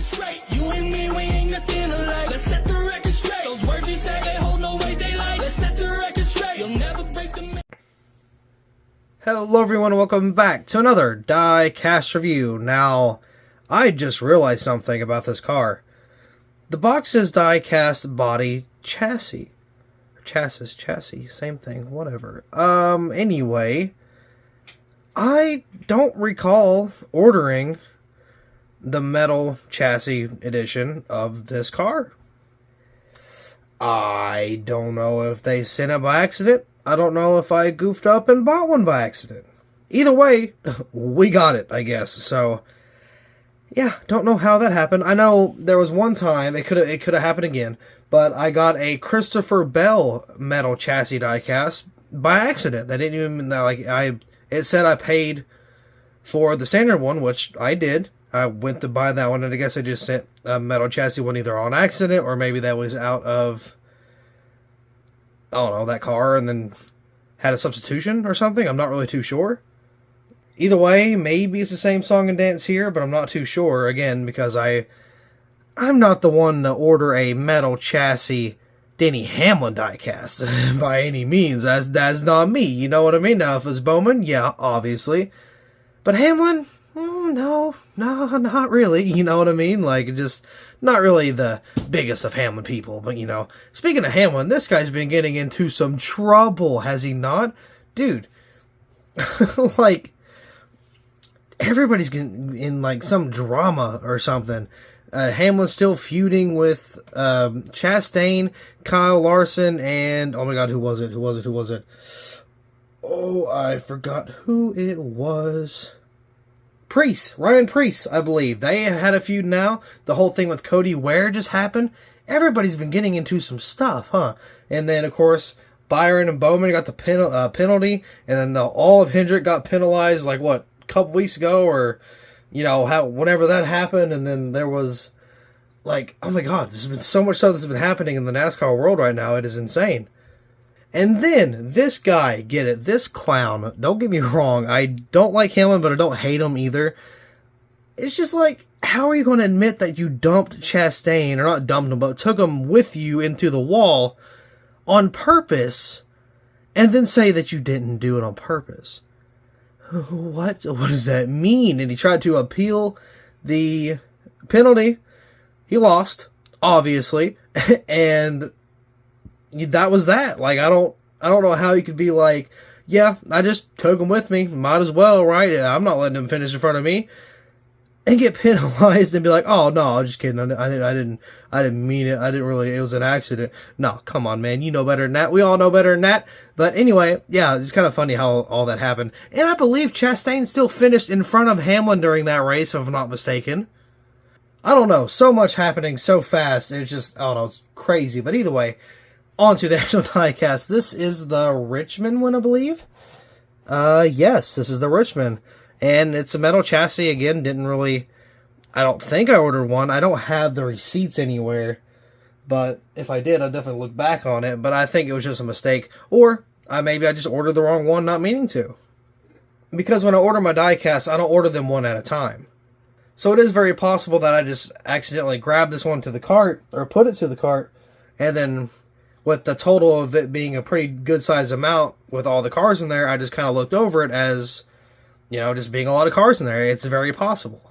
record straight. You and me, we ain't nothing alike. Let's set the record straight. Those words you say, they hold no weight, they like. Let's set the record straight. You'll never break the... Hello everyone, welcome back to another Diecast review. Now, I just realized something about this car. The box says Diecast body chassis. Chassis, same thing, whatever. Anyway, I don't recall ordering the metal chassis edition of this car. I don't know if they sent it by accident. I don't know if I goofed up and bought one by accident. Either way, we got it, I guess. So, yeah, don't know how that happened. I know there was one time, it could have happened again, but I got a Christopher Bell metal chassis diecast by accident. They didn't even, it said I paid for the standard one, which I did. I went to buy that one, and I guess I just sent a metal chassis one either on accident, or maybe that was out of, I don't know, that car, and then had a substitution or something. I'm not really too sure. Either way, maybe it's the same song and dance here, but I'm not too sure, again, because I'm not the one to order a metal chassis Denny Hamlin diecast by any means. That's not me, you know what I mean? Now, if it's Bowman, yeah, obviously. But Hamlin, no, not really, you know what I mean? Like, just not really the biggest of Hamlin people. But, you know, speaking of Hamlin, this guy's been getting into some trouble, has he not? Dude, like, everybody's getting in, like, some drama or something. Hamlin's still feuding with Chastain, Kyle Larson, and, oh my god, who was it? Oh, I forgot who it was. Ryan Preece, I believe. They had a feud now. The whole thing with Cody Ware just happened. Everybody's been getting into some stuff, huh? And then, of course, Byron and Bowman got the penalty, and then all of Hendrick got penalized, like, what, a couple weeks ago, or, you know, whenever that happened, and then there was, like, oh my god, there's been so much stuff that's been happening in the NASCAR world right now, it is insane. And then, this guy, get it, this clown, don't get me wrong, I don't like Hamlin, but I don't hate him either. It's just like, how are you going to admit that you dumped Chastain, or not dumped him, but took him with you into the wall on purpose, and then say that you didn't do it on purpose? What does that mean? And he tried to appeal the penalty. He lost, obviously, and that was that. Like, I don't know how you could be like, yeah, I just took him with me, might as well, right? I'm not letting him finish in front of me, and get penalized and be like, oh no, I'm just kidding. I didn't mean it. I didn't really. It was an accident. No, come on, man. You know better than that. We all know better than that. But anyway, yeah, it's kind of funny how all that happened. And I believe Chastain still finished in front of Hamlin during that race, if I'm not mistaken. I don't know. So much happening so fast. It's just, I don't know. It's crazy. But either way, on to the actual diecast. This is the Richmond one, I believe. Yes, this is the Richmond. And it's a metal chassis, again, I don't think I ordered one. I don't have the receipts anywhere. But if I did, I'd definitely look back on it. But I think it was just a mistake. Or, maybe I just ordered the wrong one, not meaning to. Because when I order my diecast, I don't order them one at a time. So it is very possible that I just accidentally grabbed this one to the cart, or put it to the cart, and then with the total of it being a pretty good size amount with all the cars in there, I just kind of looked over it as, you know, just being a lot of cars in there. It's very possible.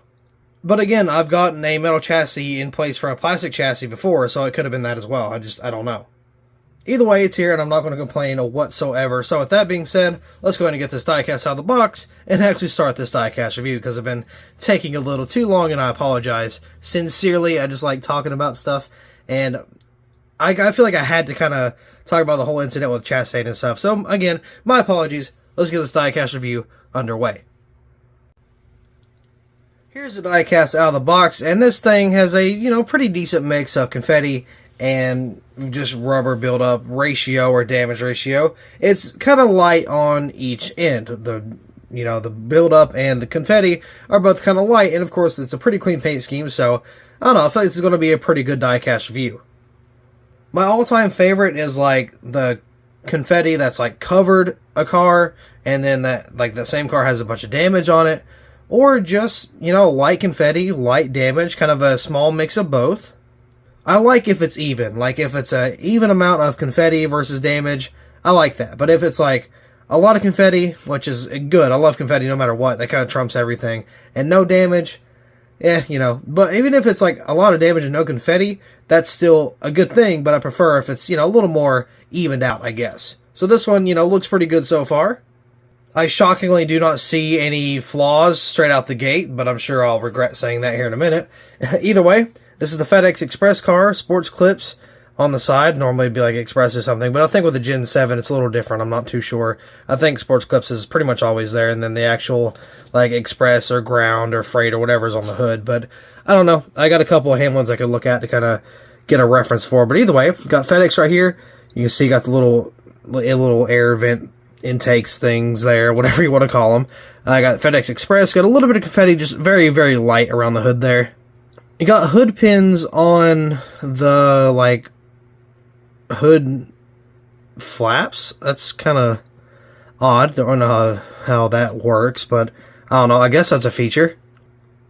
But again, I've gotten a metal chassis in place for a plastic chassis before, so it could have been that as well. I don't know. Either way, it's here, and I'm not going to complain whatsoever. So with that being said, let's go ahead and get this diecast out of the box and actually start this diecast review, because I've been taking a little too long, and I apologize. Sincerely, I just like talking about stuff, and I feel like I had to kind of talk about the whole incident with Chastain and stuff. So, again, my apologies. Let's get this diecast review underway. Here's the diecast out of the box, and this thing has a, you know, pretty decent mix of confetti and just rubber buildup ratio or damage ratio. It's kind of light on each end. The buildup and the confetti are both kind of light, and of course it's a pretty clean paint scheme, so I don't know, I feel like this is going to be a pretty good diecast review. My all-time favorite is like the confetti that's like covered a car, and then that same car has a bunch of damage on it, or just, you know, light confetti, light damage, kind of a small mix of both. I like if it's even, like if it's a even amount of confetti versus damage, I like that. But if it's like a lot of confetti, which is good, I love confetti no matter what, that kind of trumps everything, and no damage, you know. But even if it's like a lot of damage and no confetti, that's still a good thing, but I prefer if it's, you know, a little more evened out, I guess. So this one, you know, looks pretty good so far. I shockingly do not see any flaws straight out the gate, but I'm sure I'll regret saying that here in a minute. Either way, this is the FedEx Express car, sports clips on the side. Normally it'd be like Express or something, but I think with the Gen 7 it's a little different. I'm not too sure. I think sports clips is pretty much always there, and then the actual like Express or ground or freight or whatever's on the hood. But I don't know. I got a couple of Hamlins I could look at to kind of get a reference for. But either way, got FedEx right here. You can see got the little air vent intakes things there, whatever you want to call them. I got FedEx Express, got a little bit of confetti, just very, very light around the hood there. You got hood pins on the, like, hood flaps. That's kind of odd. Don't know how that works, but I don't know. I guess that's a feature.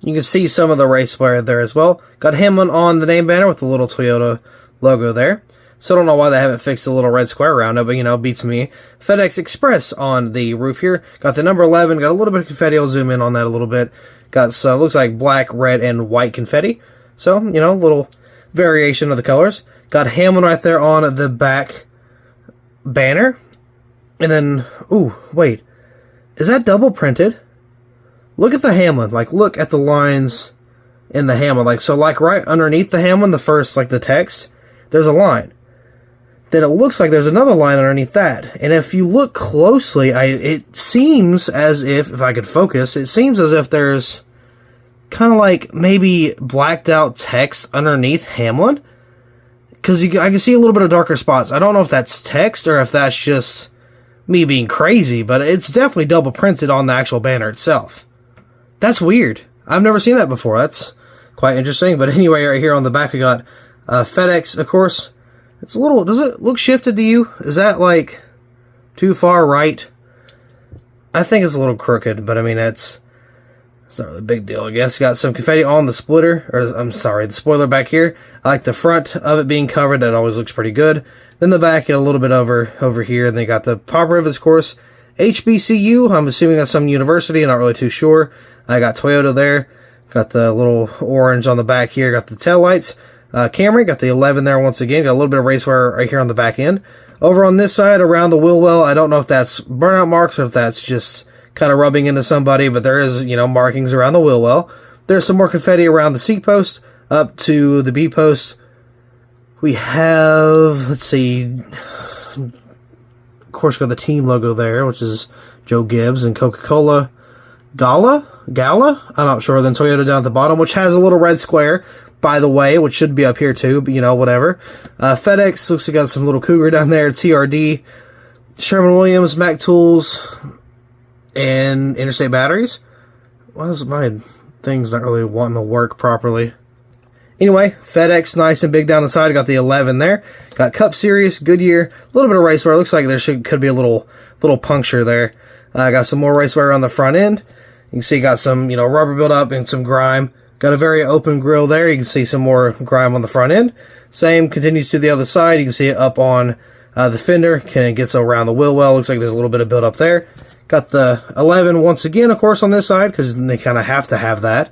You can see some of the race wear there as well. Got Hamlin on the name banner with the little Toyota logo there. So I don't know why they haven't fixed the little red square around it, but, you know, beats me. FedEx Express on the roof here. Got the number 11. Got a little bit of confetti. I'll zoom in on that a little bit. Got, looks like black, red, and white confetti. So, you know, a little variation of the colors. Got Hamlin right there on the back banner. And then, ooh, wait. Is that double printed? Look at the Hamlin. Like, look at the lines in the Hamlin. Like, so, like, right underneath the Hamlin, the first, like, the text, there's a line. Then it looks like there's another line underneath that. And if you look closely, it seems as if I could focus, it seems as if there's kind of like maybe blacked out text underneath Hamlin. Because I can see a little bit of darker spots. I don't know if that's text or if that's just me being crazy, but it's definitely double printed on the actual banner itself. That's weird. I've never seen that before. That's quite interesting. But anyway, right here on the back, we got FedEx, of course. It's a little, does it look shifted to you? Is that like too far right? I think it's a little crooked, but I mean, it's not really a big deal, I guess. Got some confetti on the splitter, or I'm sorry, the spoiler back here. I like the front of it being covered. That always looks pretty good. Then the back, got a little bit over here. And they got the pop rivets, of course. HBCU, I'm assuming that's some university. I'm not really too sure. I got Toyota there. Got the little orange on the back here. Got the tail lights. Camry, got the 11 there once again. Got a little bit of race wear right here on the back end. Over on this side, around the wheel well, I don't know if that's burnout marks or if that's just kind of rubbing into somebody, but there is, you know, markings around the wheel well. There's some more confetti around the C post, up to the B post. We have, let's see, of course, got the team logo there, which is Joe Gibbs and Coca-Cola Gala? I'm not sure. Then Toyota down at the bottom, which has a little red square, by the way, which should be up here too, but, you know, whatever. FedEx, looks like got some little Cougar down there, TRD, Sherwin-Williams, Mac Tools, and Interstate Batteries. Why is my thing's not really wanting to work properly? Anyway, FedEx, nice and big down the side. Got the 11 there. Got Cup Series, Goodyear, a little bit of race wear. Looks like there could be a little puncture there. Got some more race wear on the front end. You can see got some, you know, rubber buildup and some grime. Got a very open grill there. You can see some more grime on the front end. Same continues to the other side. You can see it up on the fender. It gets around the wheel well. Looks like there's a little bit of buildup there. Got the 11 once again, of course, on this side, because they kind of have to have that.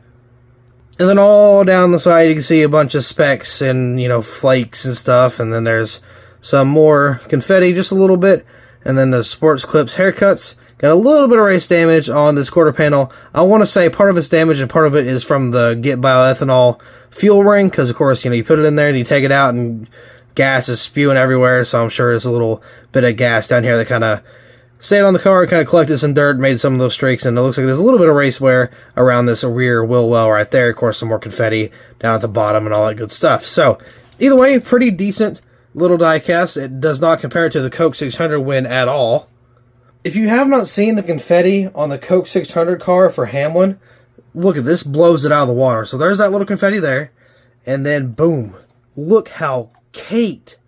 And then all down the side, you can see a bunch of specks and, you know, flakes and stuff. And then there's some more confetti, just a little bit. And then the sports clips haircuts. Got a little bit of race damage on this quarter panel. I want to say part of it's damage and part of it is from the Get Bioethanol fuel ring. Because, of course, you know, you put it in there and you take it out and gas is spewing everywhere. So I'm sure there's a little bit of gas down here that kind of stayed on the car, kind of collected some dirt, made some of those streaks. And it looks like there's a little bit of race wear around this rear wheel well right there. Of course, some more confetti down at the bottom and all that good stuff. So, either way, pretty decent little diecast. It does not compare to the Coke 600 win at all. If you have not seen the confetti on the Coke 600 car for Hamlin, look at this, blows it out of the water. So there's that little confetti there, and then boom, look how caked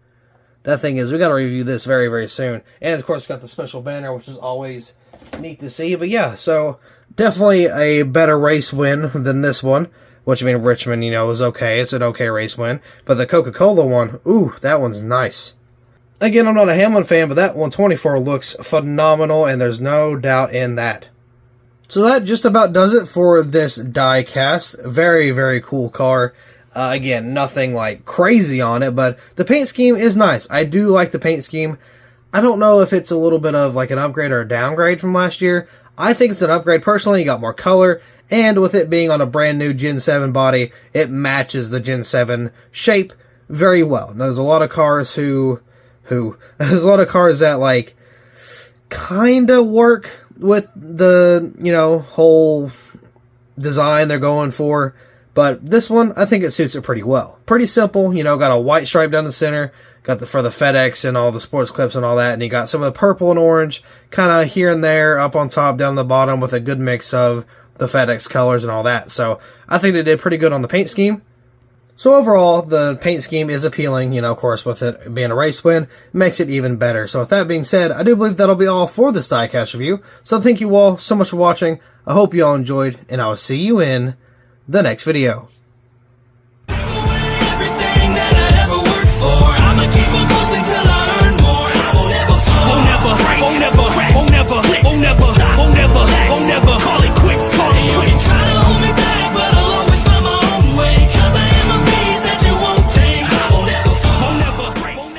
that thing is. We got to review this very, very soon. And of course, it's got the special banner, which is always neat to see. But yeah, so Definitely a better race win than this one, which, I mean, Richmond, you know, was okay. It's an okay race win. But the Coca-Cola one, ooh, that one's nice. Again, I'm not a Hamlin fan, but that 124 looks phenomenal, and there's no doubt in that. So that just about does it for this diecast. Very, very cool car. Again, nothing like crazy on it, but the paint scheme is nice. I do like the paint scheme. I don't know if it's a little bit of like an upgrade or a downgrade from last year. I think it's an upgrade personally. You got more color, and with it being on a brand new Gen 7 body, it matches the Gen 7 shape very well. Now, there's a lot of cars there's a lot of cars that like kind of work with the, you know, whole design they're going for. But this one, I think it suits it pretty well. Pretty simple, you know, got a white stripe down the center, got for the FedEx and all the sports clips and all that, and you got some of the purple and orange kind of here and there, up on top, down the bottom, with a good mix of the FedEx colors and all that. So I think they did pretty good on the paint scheme. So overall, the paint scheme is appealing, you know, of course, with it being a race win, makes it even better. So with that being said, I do believe that'll be all for this diecast review. So thank you all so much for watching. I hope you all enjoyed, and I will see you in the next video.